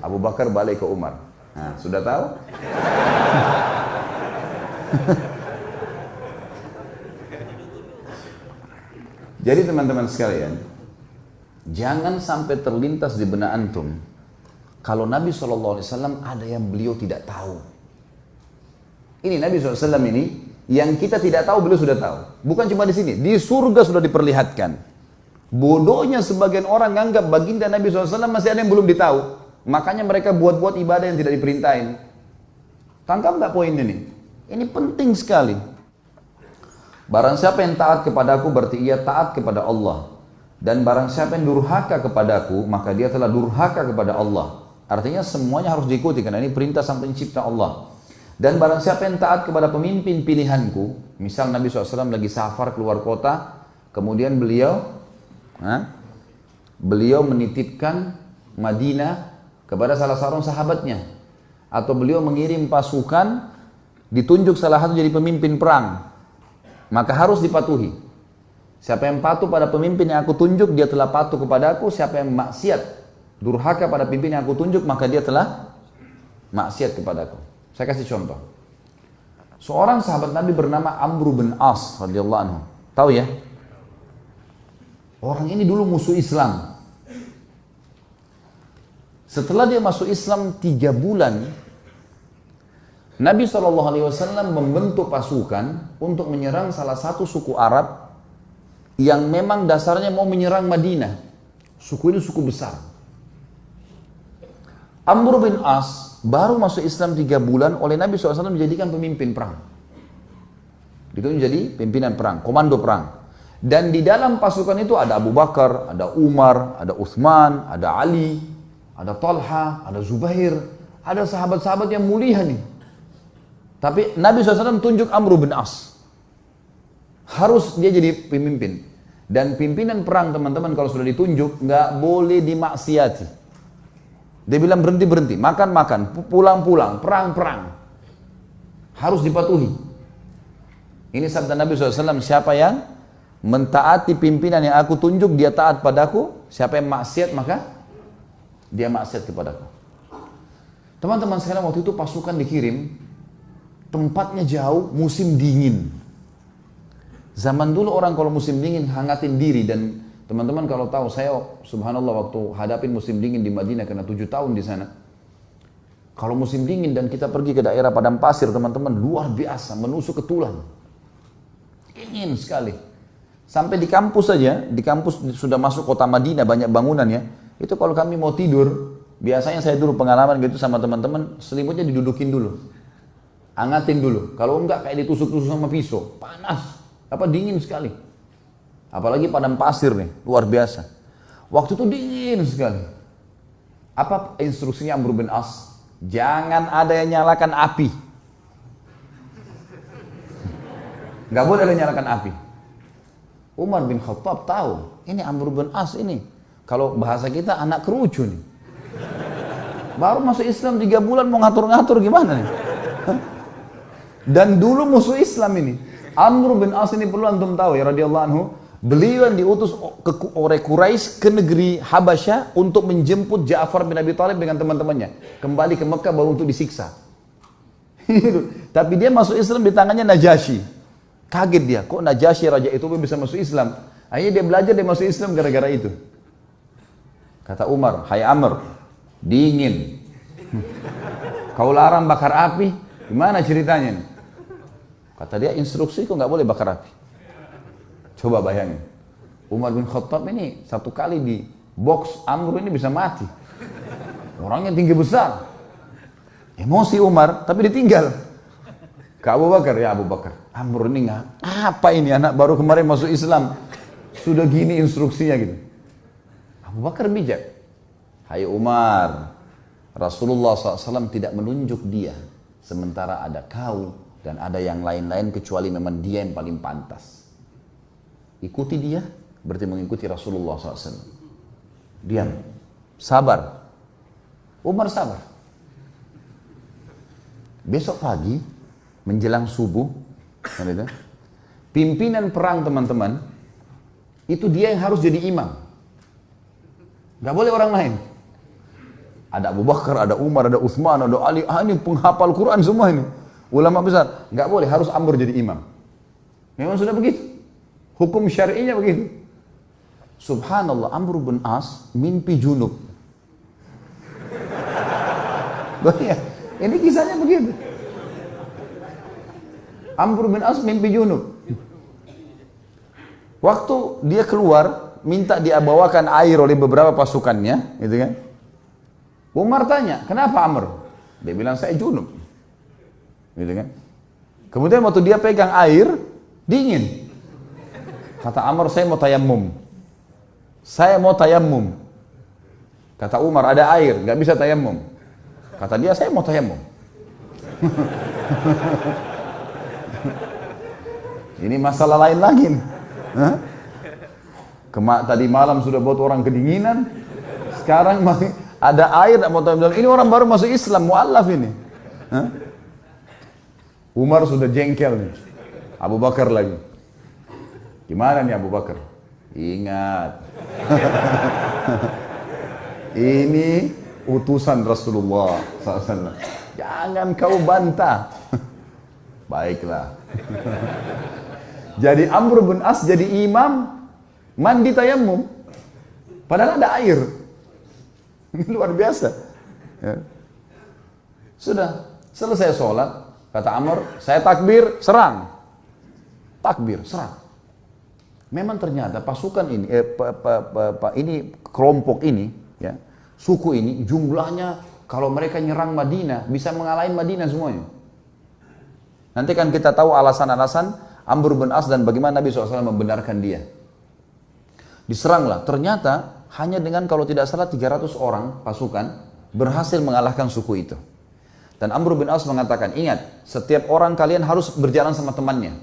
Abu Bakar balik ke Umar. Nah, sudah tahu? Jadi teman-teman sekalian, jangan sampai terlintas di benak antum kalau Nabi SAW ada yang beliau tidak tahu. Ini Nabi SAW ini yang kita tidak tahu beliau sudah tahu. Bukan cuma di sini, di surga sudah diperlihatkan. Bodohnya sebagian orang menganggap baginda Nabi SAW masih ada yang belum ditahu. Makanya mereka buat-buat ibadah yang tidak diperintahin. Tangkap nggak poin ini? Ini penting sekali. Barang siapa yang taat kepadaku berarti ia taat kepada Allah. Dan barang siapa yang durhaka kepadaku maka dia telah durhaka kepada Allah. Artinya semuanya harus diikuti karena ini perintah sang pencipta Allah. Dan barang siapa yang taat kepada pemimpin pilihanku, misal Nabi SAW lagi safar keluar kota, kemudian beliau menitipkan Madinah kepada salah seorang sahabatnya, atau beliau mengirim pasukan, ditunjuk salah satu jadi pemimpin perang, maka harus dipatuhi. Siapa yang patuh pada pemimpin yang aku tunjuk, dia telah patuh kepada aku. Siapa yang maksiat, durhaka pada pemimpin yang aku tunjuk, maka dia telah maksiat kepada aku. Saya kasih contoh. Seorang sahabat Nabi bernama Amr bin As radhiyallahu anhu. Tahu ya? Orang ini dulu musuh Islam. Setelah dia masuk Islam 3 bulan, Nabi SAW membentuk pasukan untuk menyerang salah satu suku Arab yang memang dasarnya mau menyerang Madinah. Suku ini suku besar. Amr bin As baru masuk Islam 3 bulan oleh Nabi SAW menjadikan pemimpin perang. Itu menjadi pimpinan perang, komando perang. Dan di dalam pasukan itu ada Abu Bakar, ada Umar, ada Uthman, ada Ali, ada Talha, ada Zubair, ada sahabat-sahabat yang mulia nih. Tapi Nabi SAW tunjuk Amr bin As. Harus dia jadi pemimpin. Dan pimpinan perang teman-teman kalau sudah ditunjuk, nggak boleh dimaksiati. Dia bilang berhenti-berhenti, makan-makan, pulang-pulang, perang-perang. Harus dipatuhi. Ini sabda Nabi SAW, siapa yang mentaati pimpinan yang aku tunjuk, dia taat padaku. Siapa yang maksiat, maka dia maksiat kepadaku. Teman-teman sekalian, waktu itu pasukan dikirim, tempatnya jauh, musim dingin. Zaman dulu orang kalau musim dingin hangatin diri. Dan teman-teman kalau tahu, saya subhanallah waktu hadapin musim dingin di Madinah karena 7 tahun di sana. Kalau musim dingin dan kita pergi ke daerah padang pasir, teman-teman, luar biasa, menusuk ke tulang. Dingin sekali. Sampai di kampus saja, di kampus sudah masuk kota Madinah, banyak bangunan ya. Itu kalau kami mau tidur, biasanya saya dulu pengalaman gitu sama teman-teman, selimutnya didudukin dulu. Angatin dulu. Kalau enggak kayak ditusuk-tusuk sama pisau. Panas. Dingin sekali. Apalagi padang pasir nih, luar biasa. Waktu itu dingin sekali. Apa instruksinya Amr bin As? Jangan ada yang nyalakan api. Nggak boleh ada yang nyalakan api. Umar bin Khattab tahu, ini Amr bin As ini. Kalau bahasa kita anak kerucu nih. Baru masuk Islam 3 bulan mau ngatur-ngatur gimana nih? Dan dulu musuh Islam ini. Amr bin As ini perlu antum tahu ya radhiyallahu anhu. Beliau yang diutus oleh Quraisy ke negeri Habasyah untuk menjemput Ja'far bin Abi Thalib dengan teman-temannya. Kembali ke Mekah baru untuk disiksa. Tapi dia masuk Islam di tangannya Najasyi. Kaget dia, kok Najasyi raja itu bisa masuk Islam? Akhirnya dia belajar, dia masuk Islam gara-gara itu. Kata Umar, hai Amr, dingin. Kau larang bakar api, gimana ceritanya nih? Kata dia, instruksi kok nggak boleh bakar api. Coba bayangin, Umar bin Khattab ini 1 kali di box Amr ini bisa mati. Orangnya tinggi besar. Emosi Umar, tapi ditinggal. Ke Abu Bakar, ya Abu Bakar, Amr ini nggak, apa ini anak baru kemarin masuk Islam, sudah gini instruksinya gitu. Abu Bakar bijak. Hai Umar, Rasulullah SAW tidak menunjuk dia, sementara ada kau dan ada yang lain-lain kecuali memang dia yang paling pantas. Ikuti dia, berarti mengikuti Rasulullah SAW. Diam, sabar. Umar sabar. Besok pagi, menjelang subuh, pimpinan perang teman-teman, itu dia yang harus jadi imam. Gak boleh orang lain. Ada Abu Bakar, ada Umar, ada Uthman, ada Ali. Ini penghafal Quran semua ini. Ulama besar. Nggak boleh, harus Amr jadi imam. Memang sudah begitu. Hukum syar'inya begitu. Subhanallah, Amr bin As mimpi junub. Ini kisahnya begitu. Amr bin As mimpi junub. Waktu dia keluar, minta dia bawakan air oleh beberapa pasukannya, gitu kan? Umar tanya, kenapa Amr? Dia bilang, saya junub. Gitu kan? Kemudian waktu dia pegang air, dingin. Kata Amr, saya mau tayammum. Saya mau tayammum. Kata Umar, ada air, nggak bisa tayammum. Kata dia, saya mau tayammum. Ini masalah lain lagi nih. Tadi malam sudah buat orang kedinginan, sekarang ada air, mau tayammum. Ini orang baru masuk Islam, mu'allaf ini. Umar sudah jengkel nih. Abu Bakar lagi. Gimana nih Abu Bakar? Ingat. Ini utusan Rasulullah SAW. Jangan kau bantah. Baiklah. Jadi Amr bin As jadi imam, mandi tayammum. Padahal ada air. Ini luar biasa. Ya. Sudah, selesai sholat, kata Amr, saya takbir, serang. Takbir, serang. Memang ternyata pasukan ini, kelompok ini, ya, suku ini jumlahnya kalau mereka nyerang Madinah bisa mengalahin Madinah semuanya. Nanti kan kita tahu alasan-alasan Amr bin As dan bagaimana Nabi SAW membenarkan dia. Diseranglah, ternyata hanya dengan kalau tidak salah 300 orang pasukan berhasil mengalahkan suku itu. Dan Amr bin As mengatakan, ingat, setiap orang kalian harus berjalan sama temannya.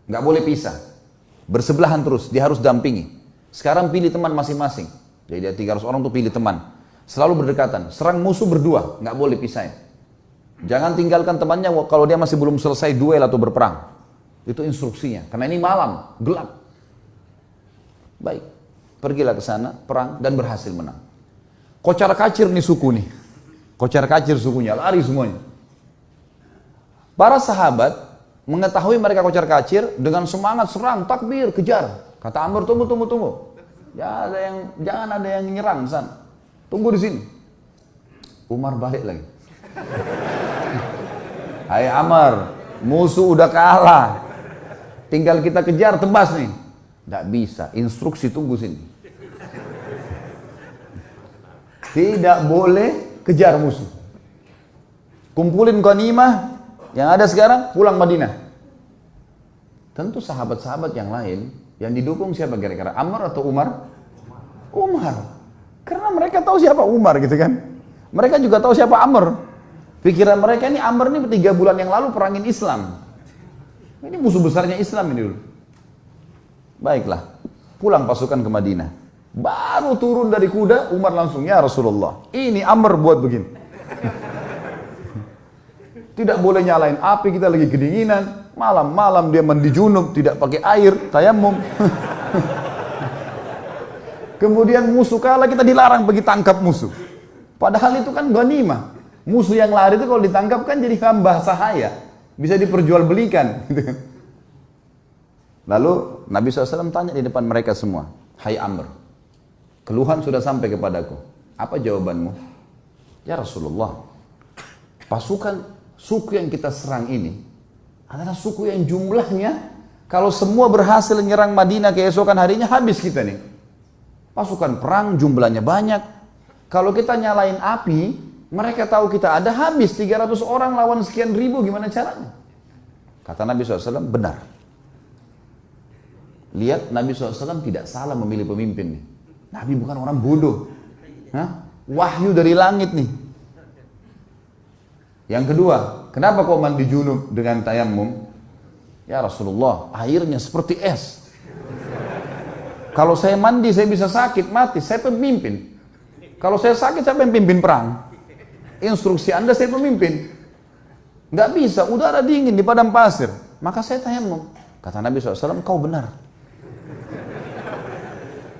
Nggak boleh pisah. Bersebelahan terus, dia harus dampingi. Sekarang pilih teman masing-masing. Jadi dia 300 orang tuh pilih teman. Selalu berdekatan, serang musuh berdua, nggak boleh pisahin. Jangan tinggalkan temannya kalau dia masih belum selesai duel atau berperang. Itu instruksinya, karena ini malam, gelap. Baik, pergilah ke sana, perang, dan berhasil menang. Kocar kacir nih suku nih. Kocar kacir sukunya, lari semuanya. Para sahabat mengetahui mereka kocar kacir, dengan semangat serang, takbir, kejar. Kata Amr, tunggu. Jangan ada yang nyerang sana. Tunggu di sini. Umar balik lagi. Hai Amr, musuh udah kalah. Tinggal kita kejar, tebas nih. Nggak bisa, instruksi tunggu sini. Tidak boleh kejar musuh. Kumpulin ghanimah yang ada sekarang, pulang Madinah. Tentu sahabat-sahabat yang lain, yang didukung siapa kira-kira? Amr atau Umar? Umar. Karena mereka tahu siapa Umar gitu kan. Mereka juga tahu siapa Amr. Pikiran mereka ini Amr ini 3 bulan yang lalu perangin Islam. Ini musuh besarnya Islam ini dulu. Baiklah, pulang pasukan ke Madinah. Baru turun dari kuda, Umar langsung, ya Rasulullah, ini Amr buat begini. Tidak boleh nyalain api, kita lagi kedinginan. Malam-malam dia mandi junub, tidak pakai air, tayammum. Kemudian musuh kalah, kita dilarang pergi tangkap musuh. Padahal itu kan ghanimah. Musuh yang lari itu kalau ditangkap kan jadi hamba sahaya. Bisa diperjualbelikan. Lalu Nabi SAW tanya di depan mereka semua. Hai Amr, keluhan sudah sampai kepadaku. Apa jawabanmu? Ya Rasulullah, pasukan suku yang kita serang ini adalah suku yang jumlahnya kalau semua berhasil menyerang Madinah keesokan harinya habis kita nih. Pasukan perang jumlahnya banyak. Kalau kita nyalain api, mereka tahu kita ada, habis 300 orang lawan sekian ribu, gimana caranya? Kata Nabi SAW, benar. Lihat, Nabi SAW tidak salah memilih pemimpin nih. Nabi bukan orang bodoh. Wahyu dari langit nih. Yang kedua, kenapa kau mandi junub dengan tayammum? Ya Rasulullah, airnya seperti es. Kalau saya mandi, saya bisa sakit, mati. Saya pemimpin. Kalau saya sakit, saya pimpin perang. Instruksi Anda, saya pemimpin. Nggak bisa, udara dingin di padang pasir. Maka saya tayammum. Kata Nabi SAW, kau benar.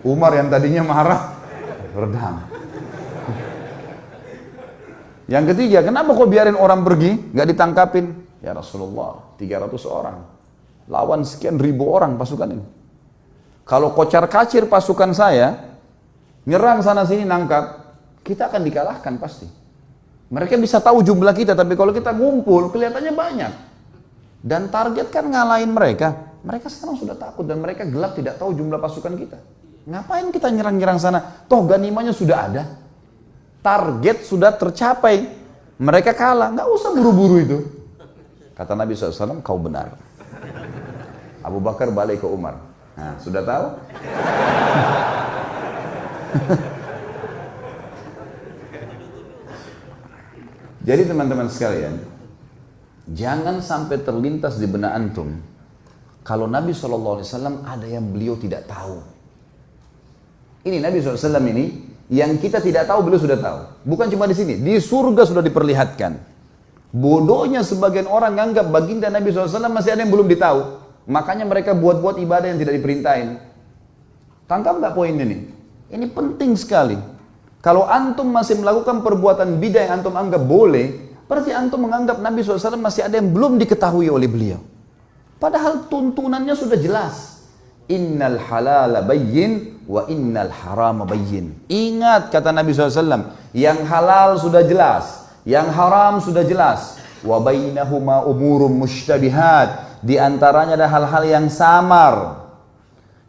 Umar yang tadinya marah, redam. Yang ketiga, kenapa kau biarin orang pergi, nggak ditangkapin? Ya Rasulullah, 300 orang. Lawan sekian ribu orang pasukan ini. Kalau kocar kacir pasukan saya, nyerang sana sini nangkap, kita akan dikalahkan pasti. Mereka bisa tahu jumlah kita, tapi kalau kita ngumpul, kelihatannya banyak. Dan target kan ngalahin mereka. Mereka sekarang sudah takut dan mereka gelap tidak tahu jumlah pasukan kita. Ngapain kita nyerang-nyerang sana? Toh ganimanya sudah ada. Target sudah tercapai. Mereka kalah, nggak usah buru-buru itu. Kata Nabi SAW, kau benar. Abu Bakar balik ke Umar. Nah, sudah tahu? Jadi teman-teman sekalian, jangan sampai terlintas di benak antum kalau Nabi SAW ada yang beliau tidak tahu. Ini Nabi SAW ini yang kita tidak tahu beliau sudah tahu. Bukan cuma di sini, di surga sudah diperlihatkan. Bodohnya sebagian orang menganggap baginda Nabi SAW masih ada yang belum ditahu. Makanya mereka buat-buat ibadah yang tidak diperintahin. Tangkap nggak poin ini? Ini penting sekali. Kalau antum masih melakukan perbuatan bidah yang antum anggap boleh, berarti antum menganggap Nabi SAW masih ada yang belum diketahui oleh beliau. Padahal tuntunannya sudah jelas. Innal halala bayyin wa innal harama bayyin. Ingat kata Nabi SAW, yang halal sudah jelas, yang haram sudah jelas. Wa bainahuma umurum mushtabihat. Di antaranya ada hal-hal yang samar.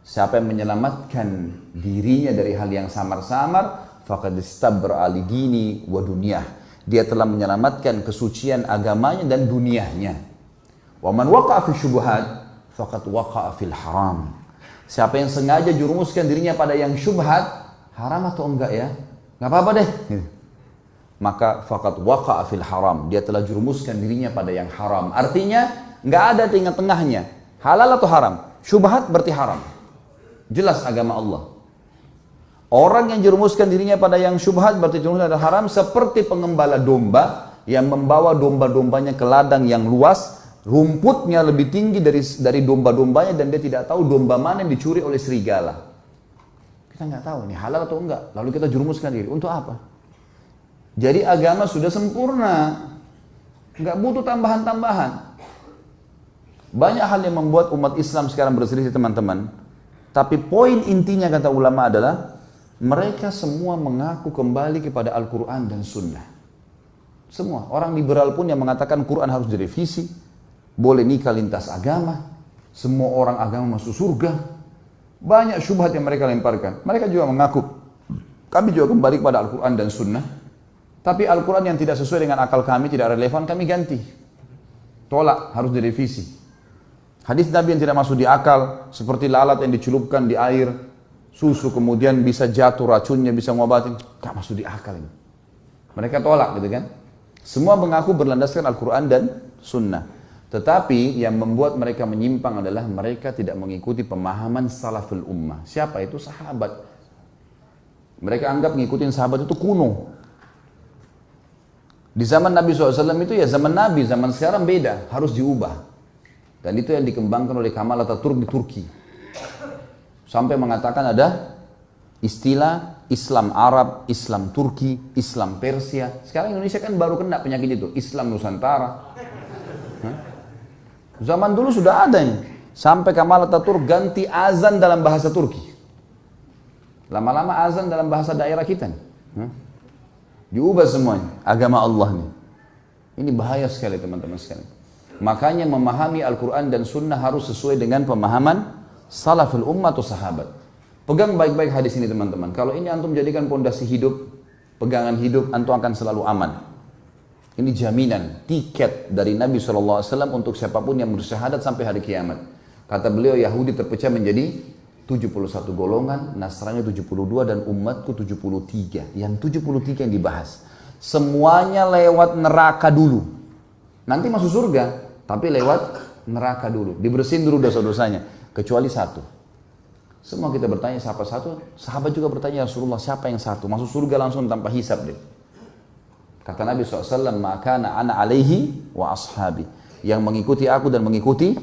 Siapa yang menyelamatkan dirinya dari hal yang samar-samar, faqad istabra li dini wa dunyah. Dia telah menyelamatkan kesucian agamanya dan dunianya. Wa man waqa'a fi syubhat faqad waqa'a fil haram. Siapa yang sengaja jurumuskan dirinya pada yang syubhat, haram atau enggak ya? Enggak apa-apa deh. Maka faqad waqa'a fil haram. Dia telah jurumuskan dirinya pada yang haram. Artinya enggak ada tengah-tengahnya. Halal atau haram? Syubhat berarti haram. Jelas agama Allah. Orang yang jerumuskan dirinya pada yang syubhat berarti jerumuskan pada haram, seperti pengembala domba yang membawa domba-dombanya ke ladang yang luas, rumputnya lebih tinggi dari domba-dombanya dan dia tidak tahu domba mana yang dicuri oleh serigala. Kita nggak tahu ini halal atau enggak. Lalu kita jerumuskan diri untuk apa? Jadi agama sudah sempurna, nggak butuh tambahan-tambahan. Banyak hal yang membuat umat Islam sekarang berselisih teman-teman. Tapi poin intinya kata ulama adalah mereka semua mengaku kembali kepada Al-Quran dan Sunnah. Semua. Orang liberal pun yang mengatakan Quran harus direvisi, boleh nikah lintas agama, semua orang agama masuk surga. Banyak syubhat yang mereka lemparkan. Mereka juga mengaku, kami juga kembali kepada Al-Quran dan Sunnah. Tapi Al-Quran yang tidak sesuai dengan akal kami, tidak relevan, kami ganti. Tolak, harus direvisi. Hadis Nabi yang tidak masuk di akal, seperti lalat yang dicelupkan di air, susu kemudian bisa jatuh racunnya, bisa ngobatin, gak masuk di akal ini. Mereka tolak gitu kan. Semua mengaku berlandaskan Al-Quran dan Sunnah. Tetapi yang membuat mereka menyimpang adalah mereka tidak mengikuti pemahaman salaful ummah. Siapa itu? Sahabat. Mereka anggap ngikutin sahabat itu kuno. Di zaman Nabi SAW itu ya zaman Nabi, zaman sekarang beda, harus diubah. Dan itu yang dikembangkan oleh Kamal Ataturk di Turki. Sampai mengatakan ada istilah Islam Arab, Islam Turki, Islam Persia. Sekarang Indonesia kan baru kena penyakit itu, Islam Nusantara. Zaman dulu sudah ada ini. Sampai Kamal Ataturk ganti azan dalam bahasa Turki. Lama-lama azan dalam bahasa daerah kita. Diubah semuanya, agama Allah nih. Ini bahaya sekali teman-teman sekalian. Makanya memahami Al-Quran dan Sunnah harus sesuai dengan pemahaman salaful ummah atau sahabat. Pegang baik-baik hadis ini teman-teman. Kalau ini antum jadikan pondasi hidup, pegangan hidup, antum akan selalu aman. Ini jaminan, tiket dari Nabi SAW untuk siapapun yang bersyahadat sampai hari kiamat. Kata beliau, Yahudi terpecah menjadi 71 golongan, Nasrani 72 dan umatku 73. Yang 73 yang dibahas. Semuanya lewat neraka dulu. Nanti masuk surga, tapi lewat neraka dulu. Dibersihin dulu dosa-dosanya. Kecuali satu. Semua kita bertanya siapa satu? Sahabat juga bertanya, Rasulullah siapa yang satu? Masuk surga langsung tanpa hisab deh. Kata Nabi SAW, maka ana alaihi wa ashabi. Yang mengikuti aku dan mengikuti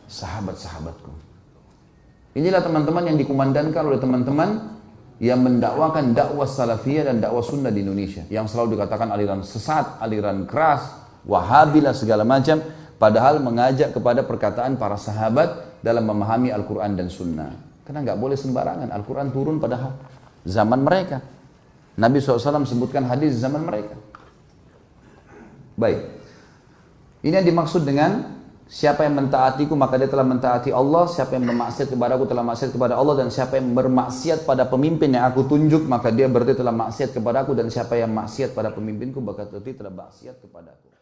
sahabat-sahabatku. Inilah teman-teman yang dikumandangkan oleh teman-teman yang mendakwakan dakwah salafiyah dan dakwah sunnah di Indonesia, yang selalu dikatakan aliran sesat, aliran keras, wahabilah segala macam, padahal mengajak kepada perkataan para sahabat dalam memahami Al-Quran dan sunnah. Karena nggak boleh sembarangan, Al-Quran turun pada zaman mereka. Nabi SAW sebutkan hadis zaman mereka. Baik, ini yang dimaksud dengan siapa yang mentaatiku maka dia telah mentaati Allah, siapa yang bermaksiat kepada aku telah maksiat kepada Allah, dan siapa yang bermaksiat pada pemimpin yang aku tunjuk maka dia berarti telah maksiat kepada aku, dan siapa yang maksiat pada pemimpinku maka berarti telah maksiat kepada aku.